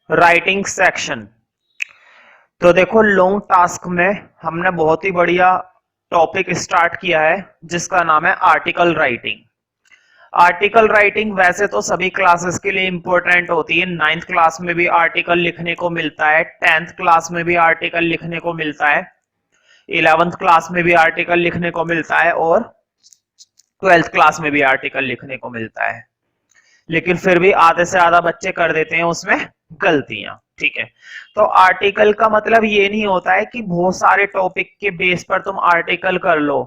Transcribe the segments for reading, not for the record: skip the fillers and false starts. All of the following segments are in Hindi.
Writing section. तो देखो लॉन्ग टास्क में हमने बहुत ही बढ़िया टॉपिक स्टार्ट किया है जिसका नाम है आर्टिकल राइटिंग। आर्टिकल राइटिंग वैसे तो सभी क्लासेस के लिए इंपॉर्टेंट होती है। 9th क्लास में भी आर्टिकल लिखने को मिलता है, 10th क्लास में भी आर्टिकल लिखने को मिलता है, 11th क्लास में भी आर्टिकल लिखने को मिलता है और 12th क्लास में भी आर्टिकल लिखने को मिलता है। लेकिन फिर भी आधे से ज्यादा बच्चे कर देते हैं उसमें गलतियां। ठीक है, तो आर्टिकल का मतलब ये नहीं होता है कि बहुत सारे टॉपिक के बेस पर तुम आर्टिकल कर लो।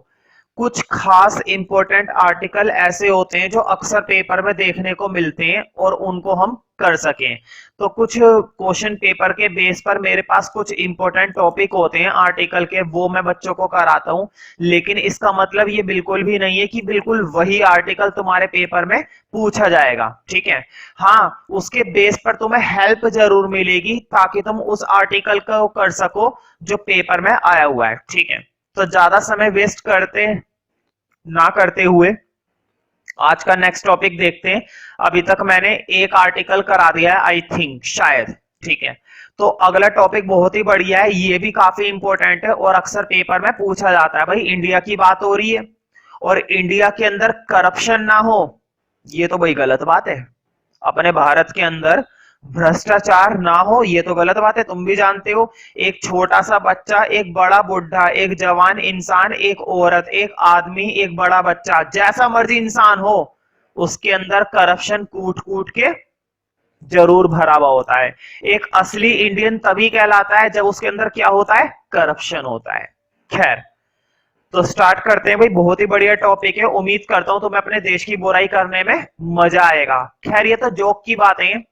कुछ खास इंपॉर्टेंट आर्टिकल ऐसे होते हैं जो अक्सर पेपर में देखने को मिलते हैं और उनको हम कर सकें। तो कुछ क्वेश्चन पेपर के बेस पर मेरे पास कुछ इंपॉर्टेंट टॉपिक होते हैं आर्टिकल के, वो मैं बच्चों को कराता हूं। लेकिन इसका मतलब ये बिल्कुल भी नहीं है कि बिल्कुल वही आर्टिकल तुम्हारे पेपर में पूछा जाएगा। ठीक है, हाँ उसके बेस पर तुम्हें हेल्प जरूर मिलेगी ताकि तुम उस आर्टिकल को कर सको जो पेपर में आया हुआ है। ठीक है, तो ज्यादा समय वेस्ट करते ना करते हुए आज का नेक्स्ट टॉपिक देखते हैं। अभी तक मैंने एक आर्टिकल करा दिया है आई थिंक, शायद। ठीक है, तो अगला टॉपिक बहुत ही बढ़िया है, ये भी काफी इंपॉर्टेंट है और अक्सर पेपर में पूछा जाता है। भाई इंडिया की बात हो रही है और इंडिया के अंदर करप्शन ना हो, ये तो भाई गलत बात है। अपने भारत के अंदर भ्रष्टाचार ना हो ये तो गलत बात है, तुम भी जानते हो। एक छोटा सा बच्चा, एक बड़ा बुढ़ा, एक जवान इंसान, एक औरत, एक आदमी, एक बड़ा बच्चा, जैसा मर्जी इंसान हो, उसके अंदर करप्शन कूट कूट के जरूर भरा हुआ होता है। एक असली इंडियन तभी कहलाता है जब उसके अंदर क्या होता है, करप्शन होता है। खैर, तो स्टार्ट करते हैं भाई, बहुत ही बढ़िया टॉपिक है। उम्मीद करता हूं तुम्हें अपने देश की बुराई करने में मजा आएगा। खैर ये तो जोक की बातें हैं,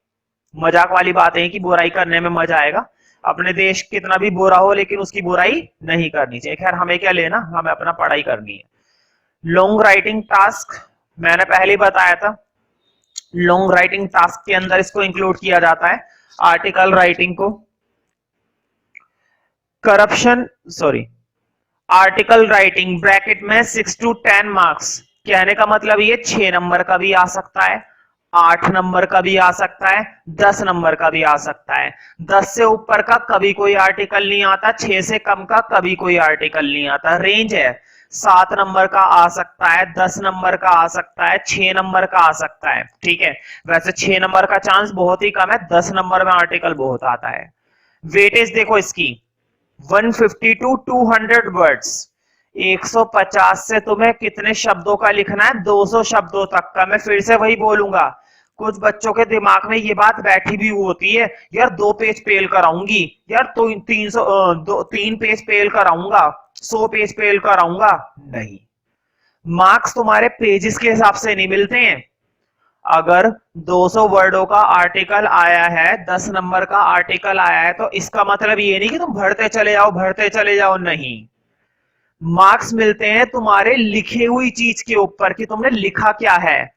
मजाक वाली बातें हैं कि बुराई करने में मजा आएगा। अपने देश कितना भी बुरा हो लेकिन उसकी बुराई नहीं करनी चाहिए। खैर हमें क्या लेना, हमें अपना पढ़ाई करनी है। लॉन्ग राइटिंग टास्क मैंने पहले ही बताया था। लॉन्ग राइटिंग टास्क के अंदर इसको इंक्लूड किया जाता है, आर्टिकल राइटिंग को। Corruption, sorry, article writing bracket में 6 to 10 मार्क्स। कहने का मतलब ये 6 नंबर का भी आ सकता है, 8 नंबर का भी आ सकता है, 10 नंबर का भी आ सकता है। 10 से ऊपर का कभी कोई आर्टिकल नहीं आता, 6 से कम का कभी कोई आर्टिकल नहीं आता। रेंज है, 7 नंबर का आ सकता है, 10 नंबर का आ सकता है, 6 नंबर का आ सकता है। ठीक है, वैसे 6 नंबर का चांस बहुत ही कम है, 10 नंबर में आर्टिकल बहुत आता है। वेटेज देखो इसकी, 150 to 200 वर्ड्स। 150 से तुम्हें कितने शब्दों का लिखना है, 200 शब्दों तक का। मैं फिर से वही बोलूंगा, कुछ बच्चों के दिमाग में ये बात बैठी भी होती है, यार 2 पेज फेल कराऊंगी, यार तो 3 पेज फेल कराऊंगा, 100 पेज फेल कराऊंगा। नहीं, मार्क्स तुम्हारे पेजेस के हिसाब से नहीं मिलते हैं। अगर 200 वर्डों का आर्टिकल आया है, 10 नंबर का आर्टिकल आया है, तो इसका मतलब ये नहीं कि तुम भरते चले जाओ भरते चले जाओ, नहीं। मार्क्स मिलते हैं तुम्हारे लिखी हुई चीज के ऊपर कि तुमने लिखा क्या है,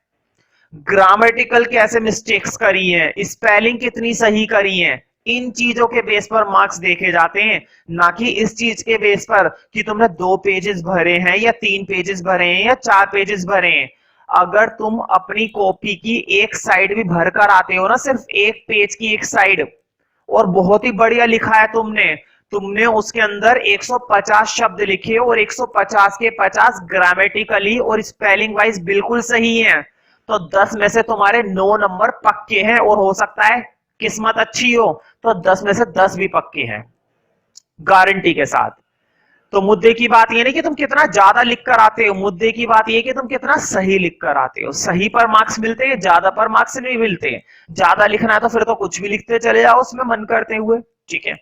ग्रामेटिकल कैसे मिस्टेक्स करी है, स्पेलिंग कितनी सही करी है। इन चीजों के बेस पर मार्क्स देखे जाते हैं, ना कि इस चीज के बेस पर कि तुमने 2 पेजेस भरे हैं या 3 पेजेस भरे हैं या 4 पेजेस भरे हैं। अगर तुम अपनी कॉपी की एक साइड भी भर कर आते हो ना, सिर्फ एक पेज की एक साइड, और बहुत ही बढ़िया लिखा है तुमने, तुमने उसके अंदर 150 शब्द लिखे और 150 के 50 ग्रामेटिकली और स्पेलिंग वाइज बिल्कुल सही हैं, तो 10 में से तुम्हारे 9 नंबर पक्के हैं। और हो सकता है किस्मत अच्छी हो तो 10 में से 10 भी पक्के हैं, गारंटी के साथ। तो मुद्दे की बात ये नहीं कि तुम कितना ज्यादा लिख कर आते हो, मुद्दे की बात ये कि तुम कितना सही लिख कर आते हो। सही पर मार्क्स मिलते हैं, ज्यादा पर मार्क्स नहीं मिलते। ज्यादा लिखना है तो फिर तो कुछ भी लिखते चले जाओ उसमें मन करते हुए। ठीक है,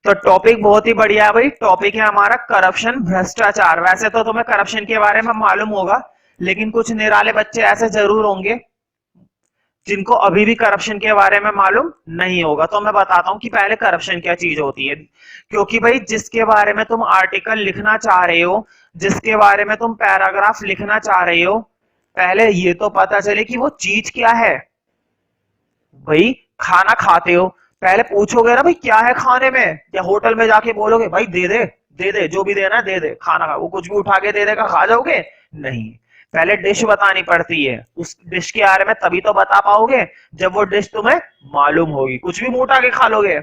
तो टॉपिक बहुत ही बढ़िया है भाई। टॉपिक है हमारा करप्शन, भ्रष्टाचार। वैसे तो तुम्हें करप्शन के बारे में मालूम होगा, लेकिन कुछ निराले बच्चे ऐसे जरूर होंगे जिनको अभी भी करप्शन के बारे में मालूम नहीं होगा। तो मैं बताता हूं कि पहले करप्शन क्या चीज होती है। क्योंकि भाई जिसके बारे में तुम आर्टिकल लिखना चाह रहे हो, जिसके बारे में तुम पैराग्राफ लिखना चाह रहे हो, पहले ये तो पता चले कि वो चीज क्या है। भाई खाना खाते हो, पहले पूछोगे ना भाई क्या है खाने में, या होटल में जाके बोलोगे भाई दे दे, दे दे जो भी देना है दे दे खाना खा, वो कुछ भी उठा के दे देगा खा जाओगे, नहीं। पहले डिश बतानी पड़ती है, उस डिश के बारे में तभी तो बता पाओगे जब वो डिश तुम्हें मालूम होगी। कुछ भी मुंह उठा के खा लोगे।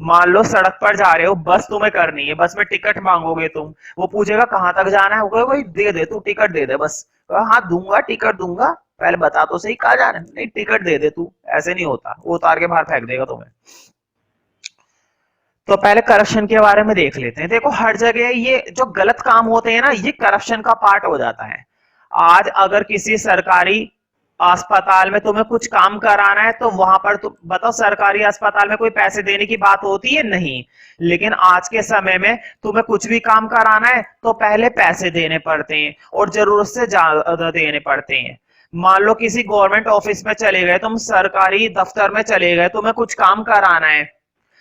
मान लो सड़क पर जा रहे हो, बस तुम्हें करनी है, बस में टिकट मांगोगे तुम, वो पूछेगा कहां तक जाना है, वो कहेगा भाई दे दे तू टिकट दे दे बस। हाँ दूंगा, टिकट दूंगा, पहले बता तो सही कहाँ जाना है। नहीं टिकट दे दे तू, ऐसे नहीं होता, वो उतार के बाहर फेंक देगा तुम्हें। तो पहले करप्शन के बारे में देख लेते हैं। देखो हर जगह ये जो गलत काम होते हैं ना, ये करप्शन का पार्ट हो जाता है। आज अगर किसी सरकारी अस्पताल में तुम्हें कुछ काम कराना है तो वहां पर तुम बताओ, सरकारी अस्पताल में कोई पैसे देने की बात होती है? नहीं। लेकिन आज के समय में तुम्हें कुछ भी काम कराना है तो पहले पैसे देने पड़ते हैं, और जरूरत से ज्यादा देने पड़ते हैं। मान लो किसी गवर्नमेंट ऑफिस में चले गए, तुम सरकारी दफ्तर में चले गए, तुम्हें कुछ काम कराना है,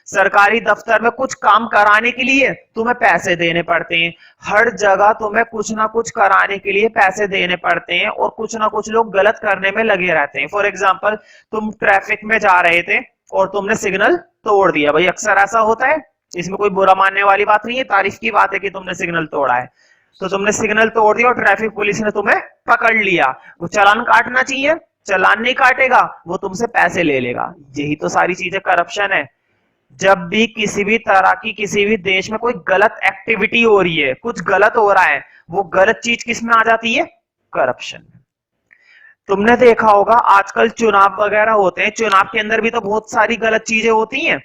सरकारी दफ्तर में कुछ काम कराने के लिए तुम्हें पैसे देने पड़ते हैं। हर जगह तुम्हें कुछ ना कुछ कराने के लिए पैसे देने पड़ते हैं, और कुछ ना कुछ लोग गलत करने में लगे रहते हैं। फॉर एग्जाम्पल, तुम ट्रैफिक में जा रहे थे और तुमने सिग्नल तोड़ दिया। भाई अक्सर ऐसा होता है, इसमें कोई बुरा मानने वाली बात नहीं है, तारीफ की बात है कि तुमने सिग्नल तोड़ा है। तो तुमने सिग्नल तोड़ दिया और ट्रैफिक पुलिस ने तुम्हें पकड़ लिया। वो चालान काटना चाहिए, चालान नहीं काटेगा, वो तुमसे पैसे ले लेगा। यही तो सारी चीजें करप्शन है। जब भी किसी भी तरह की किसी भी देश में कोई गलत एक्टिविटी हो रही है, कुछ गलत हो रहा है, वो गलत चीज किस में आ जाती है? करप्शन में। तुमने देखा होगा आजकल चुनाव वगैरह होते हैं, चुनाव के अंदर भी तो बहुत सारी गलत चीजें होती हैं।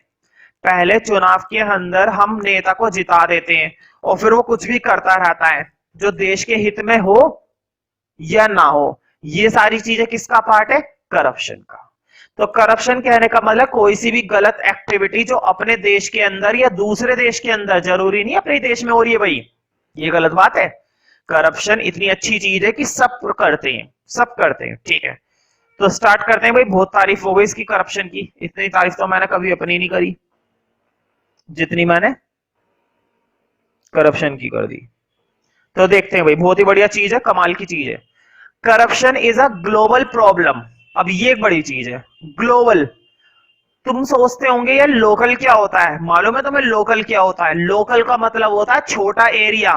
पहले चुनाव के अंदर हम नेता को जिता देते हैं और फिर वो कुछ भी करता रहता है जो देश के हित में हो या ना हो। ये सारी चीजें किसका पार्ट है? करप्शन का। तो करप्शन कहने का मतलब कोई सी भी गलत एक्टिविटी जो अपने देश के अंदर या दूसरे देश के अंदर, जरूरी नहीं अपने देश में हो रही है भाई, ये गलत बात है। करप्शन इतनी अच्छी चीज है कि सब करते हैं, सब करते हैं। ठीक है, तो स्टार्ट करते हैं भाई। बहुत तारीफ हो गई इसकी करप्शन की, इतनी तारीफ तो मैंने कभी अपनी नहीं करी जितनी मैंने करप्शन की कर दी। तो देखते हैं भाई, बहुत ही बढ़िया चीज है, कमाल की चीज है। Corruption is a global problem. अब ये एक बड़ी चीज है, ग्लोबल। तुम सोचते होंगे यार लोकल क्या होता है? मालूम है तुम्हें लोकल क्या होता है? लोकल का मतलब होता है छोटा एरिया।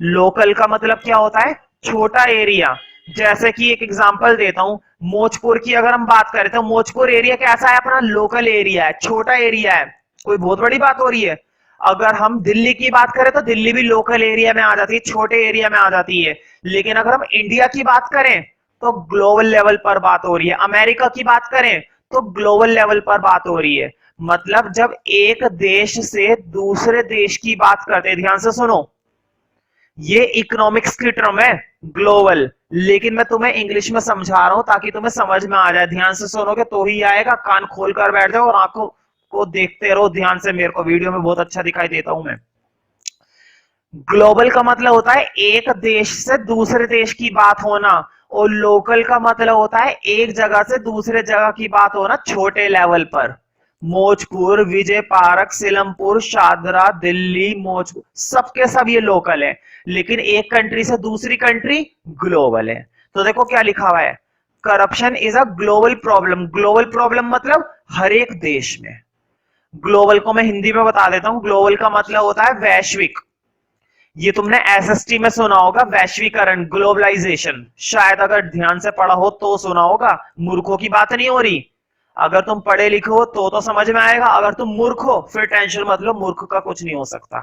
लोकल का मतलब क्या होता है? छोटा एरिया। जैसे कि एक एग्जांपल देता हूं, मोजपुर की अगर हम बात करें तो मोजपुर एरिया कैसा है? अपना लोकल एरिया है, छोटा एरिया है, कोई बहुत बड़ी बात हो रही है। अगर हम दिल्ली की बात करें तो दिल्ली भी लोकल एरिया में आ जाती है, छोटे एरिया में आ जाती है। लेकिन अगर हम इंडिया की बात करें तो ग्लोबल लेवल पर बात हो रही है। अमेरिका की बात करें तो ग्लोबल लेवल पर बात हो रही है। मतलब जब एक देश से दूसरे देश की बात करते हैं, ध्यान से सुनो, ये इकोनॉमिक्स की टर्म है ग्लोबल, लेकिन मैं तुम्हें इंग्लिश में समझा रहा हूं ताकि तुम्हें समझ में आ जाए। ध्यान से सुनोगे तो ही आएगा, कान खोल कर बैठ जाओ और आंखों को देखते रहो ध्यान से। मेरे को वीडियो में बहुत अच्छा दिखाई देता हूं मैं। ग्लोबल का मतलब होता है एक देश से दूसरे देश की बात होना, और लोकल का मतलब होता है एक जगह से दूसरे जगह की बात होना, छोटे लेवल पर। मोजपुर, विजय पार्क, सिलमपुर, शादरा, दिल्ली, मोजपुर, सबके सब ये लोकल है। लेकिन एक कंट्री से दूसरी कंट्री ग्लोबल है। तो देखो क्या लिखा हुआ है, corruption is a global problem. Global problem मतलब हर एक देश में। ग्लोबल को मैं हिंदी में बता देता हूं, ग्लोबल का मतलब होता है वैश्विक। ये तुमने एसएसटी में सुना होगा, वैश्वीकरण, ग्लोबलाइजेशन, शायद अगर ध्यान से पढ़ा हो तो सुना होगा। मूर्खों की बात नहीं हो रही, अगर तुम पढ़े लिखे हो तो समझ में आएगा। अगर तुम मूर्ख हो फिर टेंशन मत लो, मूर्ख का कुछ नहीं हो सकता।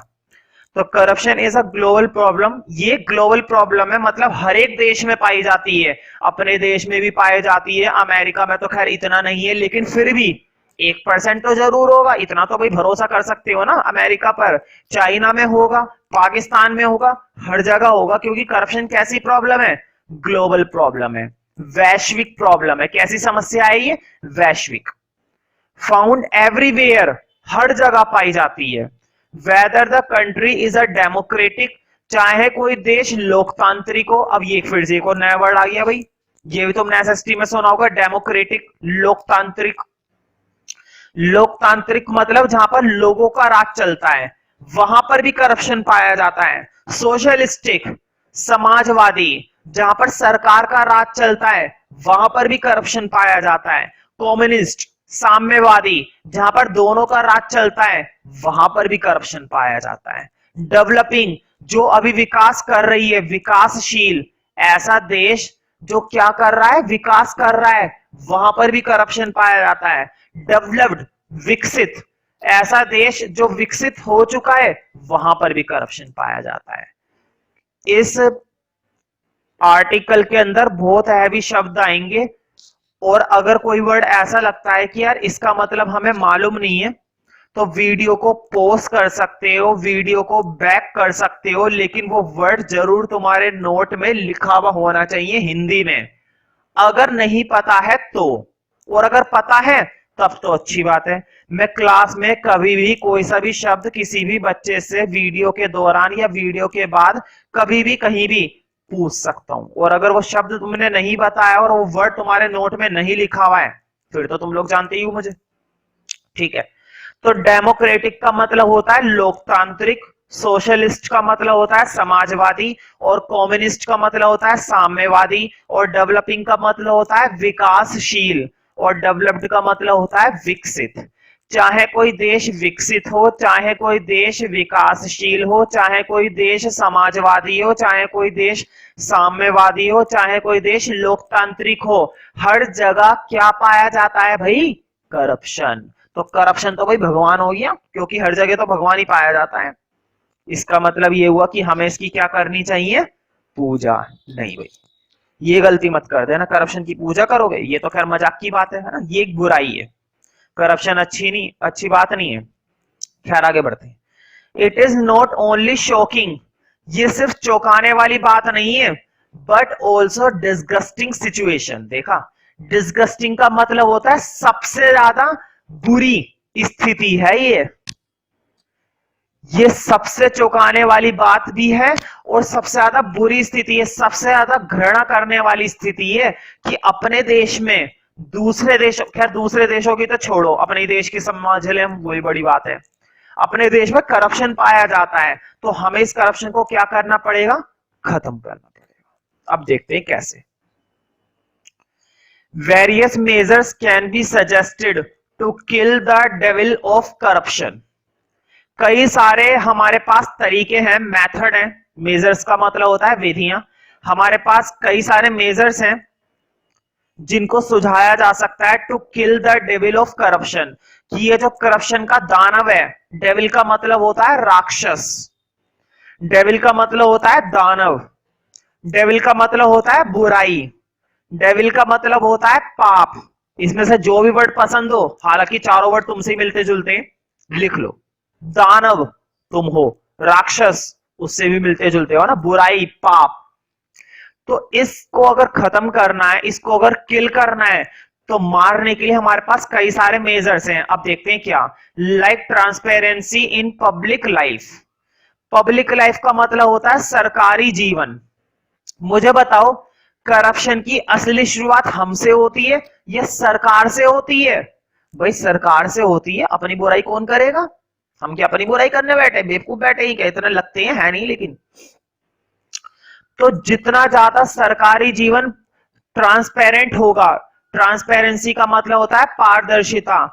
तो corruption is a global problem. ये ग्लोबल प्रॉब्लम है, मतलब हर एक देश में पाई जाती है। अपने देश में भी पाई जाती है, अमेरिका में तो खैर इतना नहीं है, लेकिन फिर भी 1% तो जरूर होगा। इतना तो भाई भरोसा कर सकते हो ना अमेरिका पर। चाइना में होगा, पाकिस्तान में होगा, हर जगह होगा, क्योंकि करप्शन कैसी प्रॉब्लम है? ग्लोबल प्रॉब्लम है, वैश्विक प्रॉब्लम है। कैसी समस्या है ये? वैश्विक। फाउंड एवरीवेयर, हर जगह पाई जाती है। Whether the country is a democratic, चाहे कोई देश लोकतांत्रिक हो। अब ये फिर से एक और नया वर्ड आ गया भाई, ये भी तुमने एसएसटी में सुना होगा, डेमोक्रेटिक, लोकतांत्रिक। लोकतांत्रिक मतलब जहां पर लोगों का राज चलता है, वहां पर भी करप्शन पाया जाता है। सोशलिस्टिक, समाजवादी, जहां पर सरकार का राज चलता है वहां पर भी करप्शन पाया जाता है। कम्युनिस्ट, साम्यवादी, जहां पर दोनों का राज चलता है वहां पर भी करप्शन पाया जाता है। डेवलपिंग, जो अभी विकास कर रही है, विकासशील, ऐसा देश जो क्या कर रहा है, विकास कर रहा है, वहां पर भी करप्शन पाया जाता है। डेवलप्ड, विकसित, ऐसा देश जो विकसित हो चुका है, वहां पर भी करप्शन पाया जाता है। इस आर्टिकल के अंदर बहुत हैवी शब्द आएंगे, और अगर कोई वर्ड ऐसा लगता है कि यार इसका मतलब हमें मालूम नहीं है, तो वीडियो को पॉज कर सकते हो, वीडियो को बैक कर सकते हो, लेकिन वो वर्ड जरूर तुम्हारे नोट में लिखा हुआ होना चाहिए हिंदी में। अगर नहीं पता है तो, और अगर पता है तब तो अच्छी बात है। मैं क्लास में कभी भी कोई सा भी शब्द किसी भी बच्चे से वीडियो के दौरान या वीडियो के बाद कभी भी कहीं भी पूछ सकता हूं, और अगर वो शब्द तुमने नहीं बताया और वो वर्ड तुम्हारे नोट में नहीं लिखा हुआ है, फिर तो तुम लोग जानते ही हो मुझे। ठीक है, तो डेमोक्रेटिक का मतलब होता है लोकतांत्रिक, सोशलिस्ट का मतलब होता है समाजवादी, और कम्युनिस्ट का मतलब होता है साम्यवादी, और डेवलपिंग का मतलब होता है विकासशील, और डेवलप्ड का मतलब होता है विकसित। चाहे कोई देश विकसित हो, चाहे कोई देश विकासशील हो, चाहे कोई देश समाजवादी हो, चाहे कोई देश साम्यवादी हो, चाहे कोई देश लोकतांत्रिक हो, हर जगह क्या पाया जाता है भाई, करप्शन। तो करप्शन तो भाई भगवान हो गया, क्योंकि हर जगह तो भगवान ही पाया जाता है। इसका मतलब ये हुआ कि हमें इसकी क्या करनी चाहिए, पूजा। नहीं भाई, ये गलती मत कर देना, करप्शन की पूजा करोगे, ये तो खैर मजाक की बात है ना, ये एक बुराई है। करप्शन अच्छी बात नहीं है। खैर आगे बढ़ते हैं। It is not only shocking, ये सिर्फ चौंकाने वाली बात नहीं है, बट ऑल्सो डिस्गस्टिंग सिचुएशन। देखा, डिस्गस्टिंग का मतलब होता है सबसे ज्यादा बुरी स्थिति है ये सबसे चौंकाने वाली बात भी है, और सबसे ज्यादा बुरी स्थिति है, सबसे ज्यादा घृणा करने वाली स्थिति है कि अपने देश में दूसरे देशों, खैर दूसरे देशों की तो छोड़ो, अपने देश की समझ ले हम, वही बड़ी बात है। अपने देश में करप्शन पाया जाता है, तो हमें इस करप्शन को क्या करना पड़ेगा, खत्म करना पड़ेगा। अब देखते हैं कैसे। Various measures can be suggested to kill the devil of corruption. कई सारे हमारे पास तरीके हैं, मेथड हैं। मेजर्स का मतलब होता है विधियां। हमारे पास कई सारे मेजर्स हैं जिनको सुझाया जा सकता है to kill the devil of corruption, कि ये जो करप्शन का दानव है, डेविल का मतलब होता है राक्षस, डेविल का मतलब होता है दानव, डेविल का मतलब होता है बुराई, डेविल का मतलब होता है पाप। इसमें से जो भी वर्ड पसंद हो, हालांकि चारों वर्ड तुमसे मिलते जुलते, लिख लो। दानव तुम हो, राक्षस उससे भी मिलते जुलते हो ना, बुराई, पाप। तो इसको अगर खत्म करना है, इसको अगर किल करना है, तो मारने के लिए हमारे पास कई सारे मेजर्स हैं। अब देखते हैं क्या। Like transparency in public life. Public life का मतलब होता है सरकारी जीवन। मुझे बताओ, करप्शन की असली शुरुआत हमसे होती है या सरकार से होती है? भाई सरकार से होती है, अपनी बुराई कौन करेगा? हम क्या अपनी बुराई करने बैठे, बेवकूफ बैठे ही क्या, इतने लगते हैं, है नहीं लेकिन। तो जितना ज्यादा सरकारी जीवन ट्रांसपेरेंट होगा, ट्रांसपेरेंसी का मतलब होता है पारदर्शिता।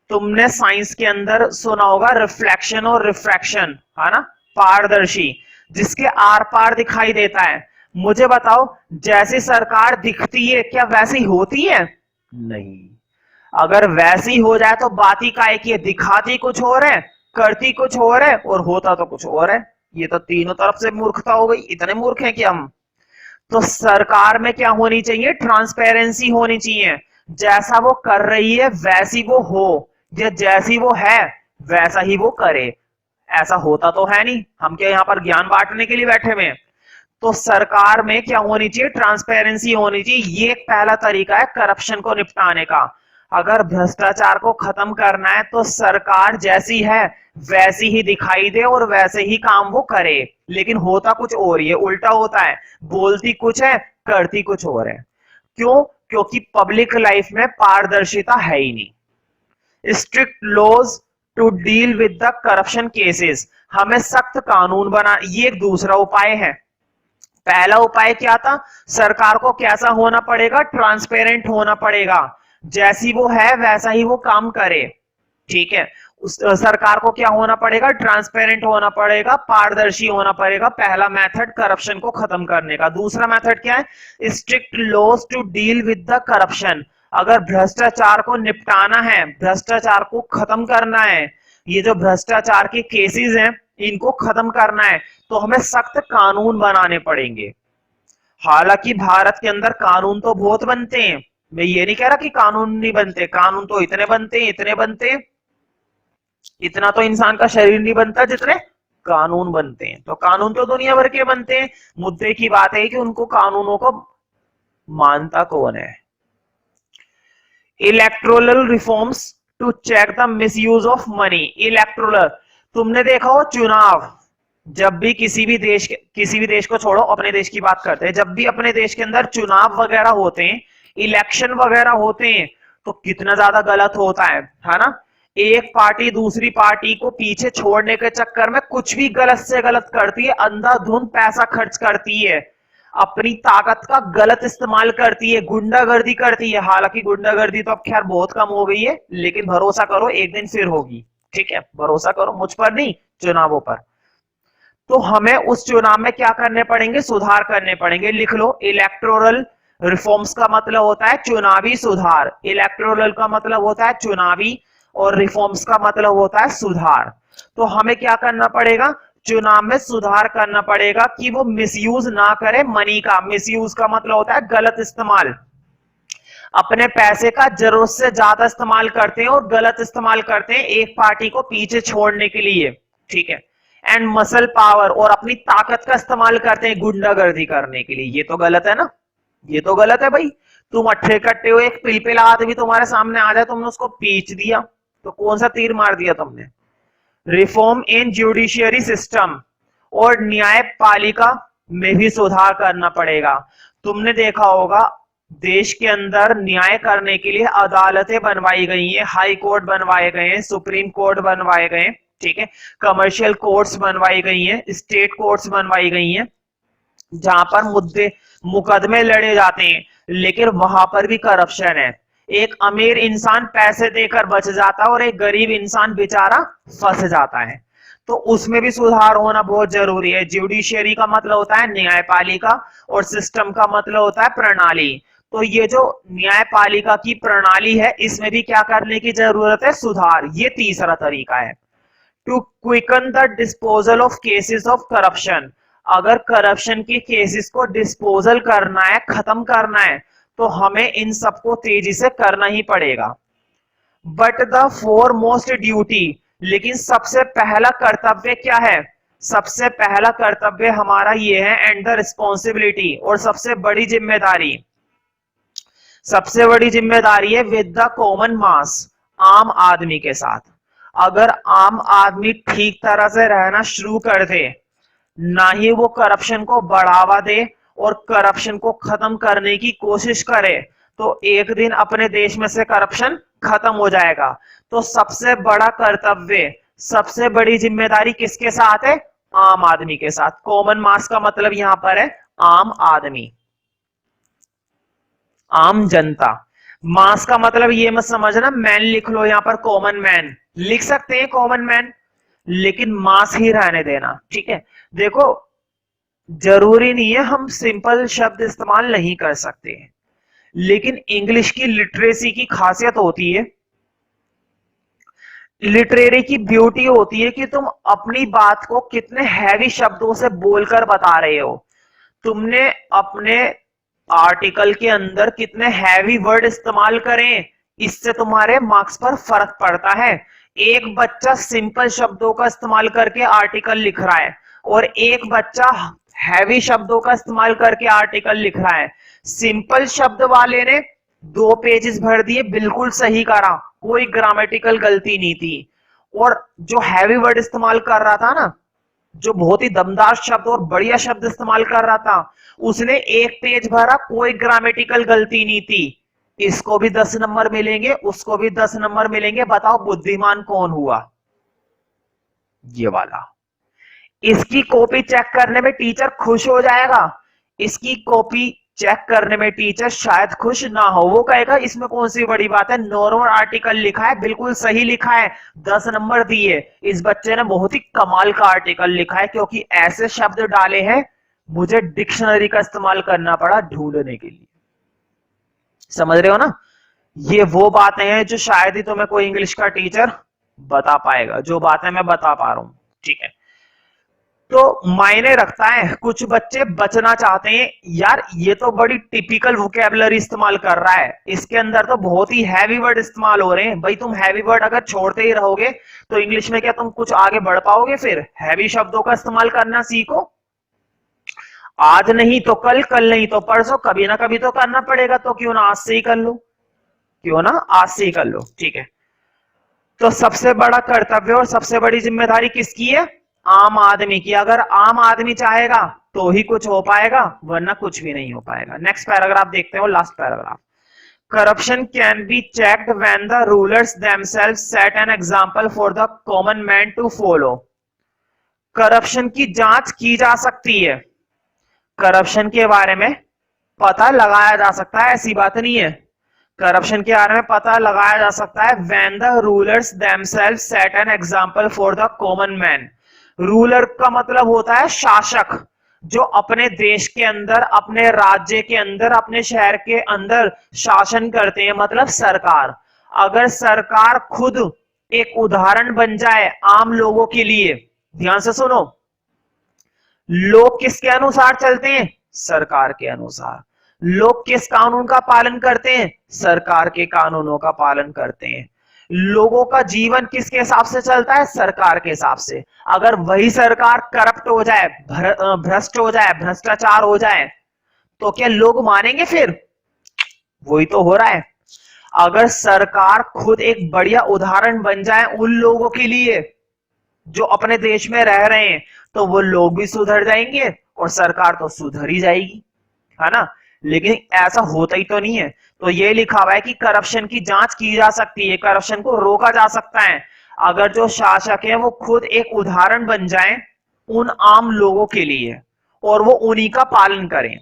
तुमने साइंस के अंदर सुना होगा रिफ्लेक्शन और रिफ्रैक्शन, है ना, पारदर्शी, जिसके आर पार दिखाई देता है। मुझे बताओ, जैसी सरकार दिखती है क्या वैसी होती है? नहीं। अगर वैसी हो जाए तो बात ही काहे की है, दिखाती कुछ और है, करती कुछ और है, और होता तो कुछ और है। ये तो तीनों तरफ से मूर्खता हो गई, इतने मूर्ख हैं कि हम। तो सरकार में क्या होनी चाहिए, ट्रांसपेरेंसी होनी चाहिए। जैसा वो कर रही है वैसी वो हो, या जैसी वो है वैसा ही वो करे। ऐसा होता तो है नहीं, हम क्या यहाँ पर ज्ञान बांटने के लिए बैठे हुए हैं। तो सरकार में क्या होनी चाहिए, ट्रांसपेरेंसी होनी चाहिए। ये एक पहला तरीका है करप्शन को निपटाने का। अगर भ्रष्टाचार को खत्म करना है तो सरकार जैसी है वैसी ही दिखाई दे और वैसे ही काम वो करे, लेकिन होता कुछ और, ये उल्टा होता है, बोलती कुछ है करती कुछ और है। क्यों? क्योंकि पब्लिक लाइफ में पारदर्शिता है ही नहीं। Strict laws to deal with the corruption cases, हमें सख्त कानून बना, ये एक दूसरा उपाय है। पहला उपाय क्या था, सरकार को कैसा होना पड़ेगा, ट्रांसपेरेंट होना पड़ेगा, जैसी वो है वैसा ही वो काम करे। ठीक है। सरकार को क्या होना पड़ेगा, ट्रांसपेरेंट होना पड़ेगा, पारदर्शी होना पड़ेगा। पहला मेथड करप्शन को खत्म करने का। दूसरा मेथड क्या है, strict laws to deal with the corruption. अगर भ्रष्टाचार को निपटाना है, भ्रष्टाचार को खत्म करना है, ये जो भ्रष्टाचार के केसेस हैं इनको खत्म करना है, तो हमें सख्त कानून बनाने पड़ेंगे। हालांकि भारत के अंदर कानून तो बहुत बनते हैं, मैं ये नहीं कह रहा कि कानून नहीं बनते, कानून तो इतने बनते हैं, इतने बनते हैं, इतना तो इंसान का शरीर नहीं बनता जितने कानून बनते हैं। तो कानून तो दुनिया भर के बनते हैं, मुद्दे की बात है कि उनको कानूनों को मानता कौन है। Electoral reforms to check the misuse of money. Electoral, तुमने देखा हो चुनाव, जब भी किसी भी देश को छोड़ो, अपने देश की बात करते हैं, जब भी अपने देश के अंदर चुनाव वगैरह होते हैं, इलेक्शन वगैरह होते हैं, तो कितना ज्यादा गलत होता है ना। एक पार्टी दूसरी पार्टी को पीछे छोड़ने के चक्कर में कुछ भी गलत से गलत करती है, अंधाधुंध पैसा खर्च करती है, अपनी ताकत का गलत इस्तेमाल करती है, गुंडागर्दी करती है। हालांकि गुंडागर्दी तो अब खैर बहुत कम हो गई है, लेकिन भरोसा करो एक दिन फिर होगी, ठीक है, भरोसा करो, मुझ पर नहीं, चुनावों पर। तो हमें उस चुनाव में क्या करने पड़ेंगे, सुधार करने पड़ेंगे। लिख लो, इलेक्टोरल रिफॉर्म्स का मतलब होता है चुनावी सुधार। इलेक्टोरल का मतलब होता है चुनावी, और रिफॉर्म्स का मतलब होता है सुधार। तो हमें क्या करना पड़ेगा, चुनाव में सुधार करना पड़ेगा कि वो मिसयूज ना करे मनी का। मिसयूज का मतलब होता है गलत इस्तेमाल, अपने पैसे का जरूरत से ज्यादा इस्तेमाल करते हैं और गलत इस्तेमाल करते हैं एक पार्टी को पीछे छोड़ने के लिए, ठीक है। एंड मसल पावर, और अपनी ताकत का इस्तेमाल करते हैं गुंडागर्दी करने के लिए। ये तो गलत है ना, ये तो गलत है भाई। तुम अट्ठे कट्टे हो, एक पिलपिला आदमी तुम्हारे सामने आ जाए, तुमने उसको पीच दिया, तो कौन सा तीर मार दिया तुमने। रिफॉर्म इन जुडिशियरी सिस्टम, और न्यायपालिका में भी सुधार करना पड़ेगा। तुमने देखा होगा देश के अंदर न्याय करने के लिए अदालतें बनवाई गई हैं, हाई कोर्ट बनवाए गए हैं, सुप्रीम कोर्ट बनवाए गए हैं, ठीक है, कमर्शियल कोर्ट्स बनवाई गई हैं, स्टेट कोर्ट्स बनवाई गई हैं, जहां पर मुकदमे लड़े जाते हैं, लेकिन वहां पर भी करप्शन है। एक अमीर इंसान पैसे देकर बच जाता है और एक गरीब इंसान बेचारा फंस जाता है, तो उसमें भी सुधार होना बहुत जरूरी है। जुडिशियरी का मतलब होता है न्यायपालिका, और सिस्टम का मतलब होता है प्रणाली। तो ये जो न्यायपालिका की प्रणाली है, इसमें भी क्या करने की जरूरत है, सुधार। ये तीसरा तरीका है। To quicken the disposal of cases of corruption. अगर करप्शन के केसेस को डिस्पोजल करना है, खत्म करना है, तो हमें इन सबको तेजी से करना ही पड़ेगा। But the four most duty, लेकिन सबसे पहला कर्तव्य क्या है, सबसे पहला कर्तव्य हमारा ये है, एंड द रिस्पॉन्सिबिलिटी, और सबसे बड़ी जिम्मेदारी, सबसे बड़ी जिम्मेदारी है विद द कॉमन मास, आम आदमी के साथ। अगर आम आदमी ठीक तरह से रहना शुरू कर दे, ना ही वो करप्शन को बढ़ावा दे और करप्शन को खत्म करने की कोशिश करे, तो एक दिन अपने देश में से करप्शन खत्म हो जाएगा। तो सबसे बड़ा कर्तव्य, सबसे बड़ी जिम्मेदारी किसके साथ है, आम आदमी के साथ। कॉमन मास का मतलब यहां पर है आम आदमी, आम जनता। मास का मतलब ये मत समझना मैन लिख लो, यहां पर कॉमन मैन लिख सकते हैं, कॉमन मैन, लेकिन मास ही रहने देना, ठीक है। देखो, जरूरी नहीं है हम सिंपल शब्द इस्तेमाल नहीं कर सकते, लेकिन इंग्लिश की लिटरेसी की खासियत होती है, लिटरेरी की ब्यूटी होती है कि तुम अपनी बात को कितने हैवी शब्दों से बोलकर बता रहे हो। तुमने अपने आर्टिकल के अंदर कितने हैवी वर्ड इस्तेमाल करें, इससे तुम्हारे मार्क्स पर फर्क पड़ता है। एक बच्चा सिंपल शब्दों का इस्तेमाल करके आर्टिकल लिख रहा है, और एक बच्चा हैवी शब्दों का इस्तेमाल करके आर्टिकल लिख रहा है। सिंपल शब्द वाले ने 2 पेजेस भर दिए, बिल्कुल सही करा, कोई ग्रामेटिकल गलती नहीं थी। और जो हैवी वर्ड इस्तेमाल कर रहा था ना, जो बहुत ही दमदार शब्द और बढ़िया शब्द इस्तेमाल कर रहा था, उसने 1 पेज भरा, कोई ग्रामेटिकल गलती नहीं थी। इसको भी 10 नंबर मिलेंगे, उसको भी 10 नंबर मिलेंगे। बताओ बुद्धिमान कौन हुआ, ये वाला। इसकी कॉपी चेक करने में टीचर खुश हो जाएगा, इसकी कॉपी चेक करने में टीचर शायद खुश ना हो। वो कहेगा इसमें कौन सी बड़ी बात है, नॉर्मल आर्टिकल लिखा है, बिल्कुल सही लिखा है, 10 नंबर दिए। इस बच्चे ने बहुत ही कमाल का आर्टिकल लिखा है, क्योंकि ऐसे शब्द डाले हैं मुझे डिक्शनरी का इस्तेमाल करना पड़ा ढूंढने के लिए। समझ रहे हो ना? ये वो बातें हैं जो शायद ही तुम्हें कोई इंग्लिश का टीचर बता पाएगा, जो बातें मैं बता पा रहा हूं। ठीक है, तो मायने रखता है। कुछ बच्चे बचना चाहते हैं, यार ये तो बड़ी टिपिकल वोकैबुलरी इस्तेमाल कर रहा है, इसके अंदर तो बहुत ही हैवी वर्ड इस्तेमाल हो रहे हैं। भाई तुम हैवी वर्ड अगर छोड़ते ही रहोगे तो इंग्लिश में क्या तुम कुछ आगे बढ़ पाओगे? फिर हैवी शब्दों का इस्तेमाल करना सीखो। आज नहीं तो कल, कल नहीं तो परसों, कभी ना कभी तो करना पड़ेगा, तो क्यों ना आज से ही कर लो, क्यों ना आज से ही कर लो। ठीक है, तो सबसे बड़ा कर्तव्य और सबसे बड़ी जिम्मेदारी किसकी है? आम आदमी की। अगर आम आदमी चाहेगा तो ही कुछ हो पाएगा, वरना कुछ भी नहीं हो पाएगा। नेक्स्ट पैराग्राफ देखते हो, last paragraph. Corruption can be checked when the rulers themselves set an example for the common man to follow. Corruption की जांच की जा सकती है, करप्शन के बारे में पता लगाया जा सकता है, ऐसी बात नहीं है। करप्शन के बारे में पता लगाया जा सकता है when the rulers themselves set an example for the common man. Ruler का मतलब होता है शासक, जो अपने देश के अंदर, अपने राज्य के अंदर, अपने शहर के अंदर शासन करते हैं, मतलब सरकार। अगर सरकार खुद एक उदाहरण बन जाए आम लोगों के लिए, ध्यान से सुनो, लोग किसके अनुसार चलते हैं? सरकार के अनुसार। लोग किस कानून का पालन करते हैं? सरकार के कानूनों का पालन करते हैं। लोगों का जीवन किसके हिसाब से चलता है? सरकार के हिसाब से। अगर वही सरकार करप्ट हो जाए, भ्रष्ट हो जाए, भ्रष्टाचार हो जाए, तो क्या लोग मानेंगे? फिर वही तो हो रहा है। अगर सरकार खुद एक बढ़िया उदाहरण बन जाए उन लोगों के लिए जो अपने देश में रह रहे हैं, तो वो लोग भी सुधर जाएंगे और सरकार तो सुधर ही जाएगी, है ना? लेकिन ऐसा होता ही तो नहीं है। तो ये लिखा हुआ है कि करप्शन की जांच की जा सकती है, करप्शन को रोका जा सकता है, अगर जो शासक है वो खुद एक उदाहरण बन जाए उन आम लोगों के लिए और वो उन्हीं का पालन करें।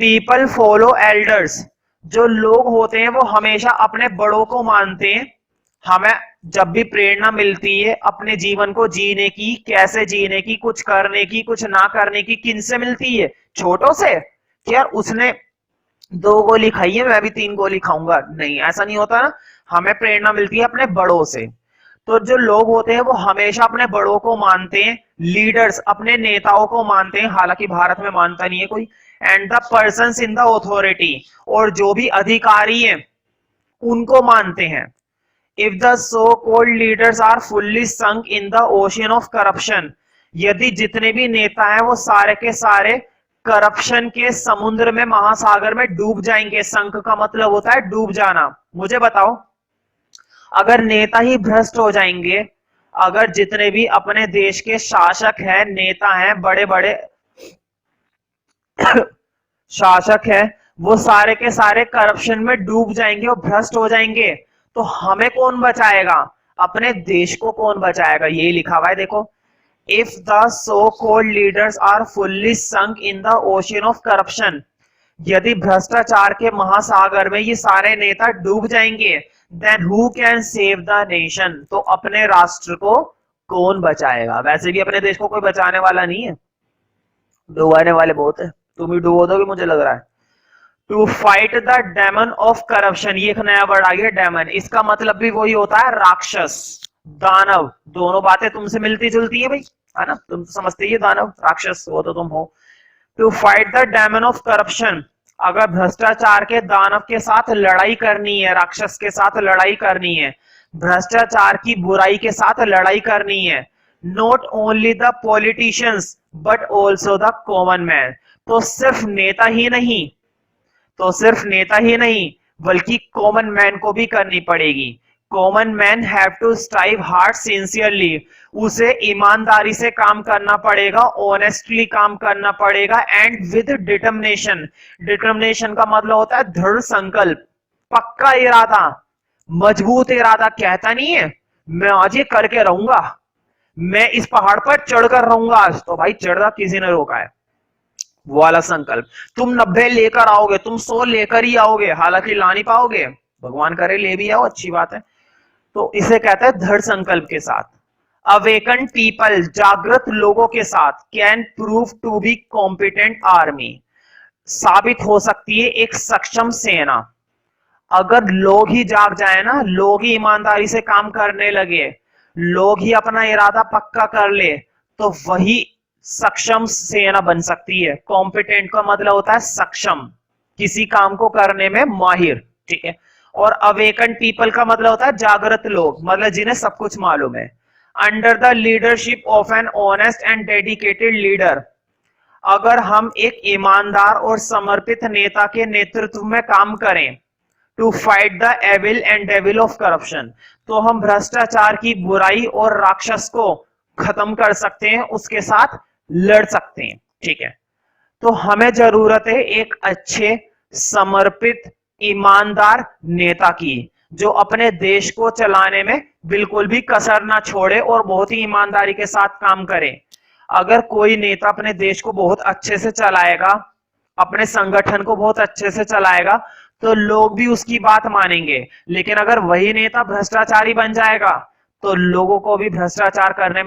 पीपल फॉलो एल्डर्स, जो लोग होते हैं वो हमेशा अपने बड़ों को मानते हैं। हमें जब भी प्रेरणा मिलती है अपने जीवन को जीने की, कैसे जीने की, कुछ करने की, कुछ ना करने की, किनसे मिलती है? छोटों से। क्या उसने 2 गोली खाई है, मैं भी 3 गोली खाऊंगा? नहीं, ऐसा नहीं होता ना। हमें प्रेरणा मिलती है अपने बड़ों से। तो जो लोग होते हैं वो हमेशा अपने बड़ों को मानते हैं, लीडर्स अपने नेताओं को मानते हैं, हालांकि भारत में मानता नहीं है कोई। And the persons in the authority, और जो भी अधिकारी हैं उनको मानते हैं। If the so called leaders are fully sunk in the ocean of corruption, यदि जितने भी नेता हैं वो सारे के सारे करप्शन के समुद्र में, महासागर में डूब जाएंगे। संक का मतलब होता है डूब जाना। मुझे बताओ, अगर नेता ही भ्रष्ट हो जाएंगे, अगर जितने भी अपने देश के शासक हैं, नेता हैं, बड़े बड़े शासक हैं, वो सारे के सारे करप्शन में डूब जाएंगे और भ्रष्ट हो जाएंगे, तो हमें कौन बचाएगा? अपने देश को कौन बचाएगा? ये लिखा हुआ है, देखो। If the so called leaders are fully sunk in the ocean of corruption, यदि भ्रष्टाचार के महासागर में ये सारे नेता डूब जाएंगे, then who can save the nation, तो अपने राष्ट्र को कौन बचाएगा? वैसे भी अपने देश को कोई बचाने वाला नहीं है, डुबाने वाले बहुत है। तुम ही डुबो दोगे मुझे लग रहा है। To fight the demon of corruption, ये एक नया वर्ड आ गया, डेमन। इसका मतलब भी वही होता है राक्षस, दानव। दोनों बातें तुमसे मिलती जुलती है भाई, है ना? तुम तो समझते ही दानव, राक्षस वो तो तुम हो। To fight the demon of corruption, अगर भ्रष्टाचार के दानव के साथ लड़ाई करनी है, राक्षस के साथ लड़ाई करनी है, भ्रष्टाचार की बुराई के साथ लड़ाई करनी है, not only the politicians but also the common man, तो सिर्फ नेता ही नहीं, तो सिर्फ नेता ही नहीं बल्कि कॉमन मैन को भी करनी पड़ेगी। Common man have to strive hard sincerely, उसे ईमानदारी से काम करना पड़ेगा, ऑनेस्टली काम करना पड़ेगा, एंड विद डिटर्मिनेशन। डिटर्मिनेशन का मतलब होता है दृढ़ संकल्प, पक्का इरादा, मजबूत इरादा। कहता नहीं है मैं आज ये करके रहूंगा, मैं इस पहाड़ पर चढ़कर रहूंगा आज, तो भाई चढ़ना किसी ने रोका है? वो वाला संकल्प। तुम 90 लेकर आओगे, तुम 100 लेकर ही आओगे, हालांकि ला नहीं पाओगे, भगवान करे ले भी आओ, अच्छी बात है। तो इसे कहते हैं दृढ़ संकल्प के साथ। अवेकन पीपल, जागृत लोगों के साथ, can prove to be competent army, साबित हो सकती है एक सक्षम सेना। अगर लोग ही जाग जाए ना, लोग ही ईमानदारी से काम करने लगे, लोग ही अपना इरादा पक्का कर ले, तो वही सक्षम सेना बन सकती है। कॉम्पिटेंट का मतलब होता है सक्षम, किसी काम को करने में माहिर, ठीक है। और अवेकन पीपल का मतलब होता है जागृत लोग, मतलब जिन्हें सब कुछ मालूम है। Under the leadership of an honest and dedicated leader, अगर हम एक ईमानदार और समर्पित नेता के नेतृत्व में काम करें, to fight the evil and devil of corruption, तो हम भ्रष्टाचार की बुराई और राक्षस को खत्म कर सकते हैं, उसके साथ लड़ सकते हैं, ठीक है। तो हमें जरूरत है एक अच्छे समर्पित ईमानदार नेता की, जो अपने देश को चलाने में बिल्कुल भी कसर ना छोड़े और बहुत ही ईमानदारी के साथ काम करे। अगर कोई नेता अपने देश को बहुत अच्छे से चलाएगा, अपने संगठन को बहुत अच्छे से चलाएगा, तो लोग भी उसकी बात मानेंगे। लेकिन अगर वही नेता भ्रष्टाचारी बन जाएगा, तो लोगों को भी भ्रष्टाचार करने में